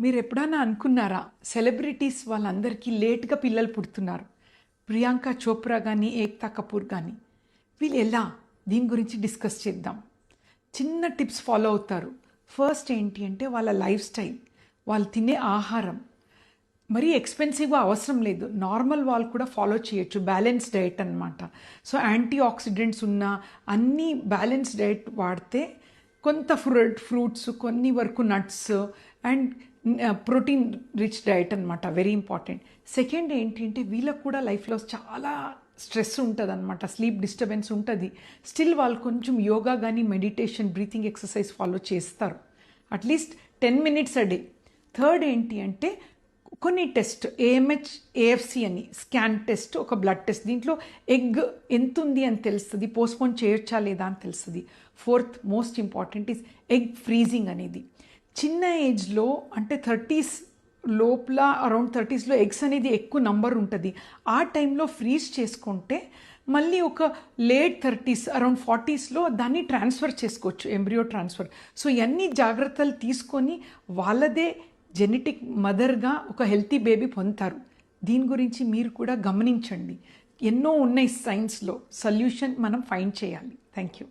మీరు ఎప్పుడైనా అనుకున్నారా సెలబ్రిటీస్ వాళ్ళందరికీ లేట్గా పిల్లలు పుడుతున్నారు? ప్రియాంక చోప్రా కానీ ఏక్తా కపూర్ కానీ వీళ్ళు ఎలా? దీని గురించి డిస్కస్ చేద్దాం. చిన్న టిప్స్ ఫాలో అవుతారు. ఫస్ట్ ఏంటి అంటే వాళ్ళ లైఫ్ స్టైల్, వాళ్ళు తినే ఆహారం మరీ ఎక్స్పెన్సివ్గా అవసరం లేదు. నార్మల్ వాళ్ళు కూడా ఫాలో చేయొచ్చు. బ్యాలెన్స్ డైట్ అనమాట. సో యాంటీ ఆక్సిడెంట్స్ ఉన్న అన్ని బ్యాలెన్స్ డైట్ వాడితే కొంత ఫ్రూట్స్, కొన్ని వరకు nuts and protein rich diet అనమాట. Very important. సెకండ్ ఏంటి అంటే వీళ్ళకు కూడా లైఫ్లో చాలా స్ట్రెస్ ఉంటుంది అనమాట, స్లీప్ డిస్టర్బెన్స్ ఉంటుంది. స్టిల్ వాళ్ళు కొంచెం యోగా కానీ మెడిటేషన్, బ్రీతింగ్ ఎక్సర్సైజ్ ఫాలో చేస్తారు. At least 10 minutes a day. Third ఏంటి అంటే కొన్ని టెస్ట్, ఏఎంహెచ్ ఏఎఫ్సి అని స్కాన్ టెస్ట్, ఒక బ్లడ్ టెస్ట్. దీంట్లో ఎగ్ ఎంత ఉంది అని తెలుస్తుంది, పోస్ట్పోన్ చేయొచ్చా లేదా అని తెలుస్తుంది. Fourth most important is egg freezing అనేది. చిన్న ఏజ్లో అంటే 30s లోపల, అరౌండ్ 30sలో ఎగ్స్ అనేది ఎక్కువ నంబర్ ఉంటుంది. ఆ టైంలో ఫ్రీజ్ చేసుకుంటే మళ్ళీ ఒక లేట్ 30s, అరౌండ్ 40sలో దాన్ని ట్రాన్స్ఫర్ చేసుకోవచ్చు, ఎంబ్రియో ట్రాన్స్ఫర్. సో ఇవన్నీ జాగ్రత్తలు తీసుకొని వాళ్ళదే జెనెటిక్ మదర్గా ఒక హెల్తీ బేబీ పొందుతారు. దీని గురించి మీరు కూడా గమనించండి. ఎన్నో ఉన్నాయి సైన్స్లో, సొల్యూషన్ మనం ఫైండ్ చేయాలి. Thank you.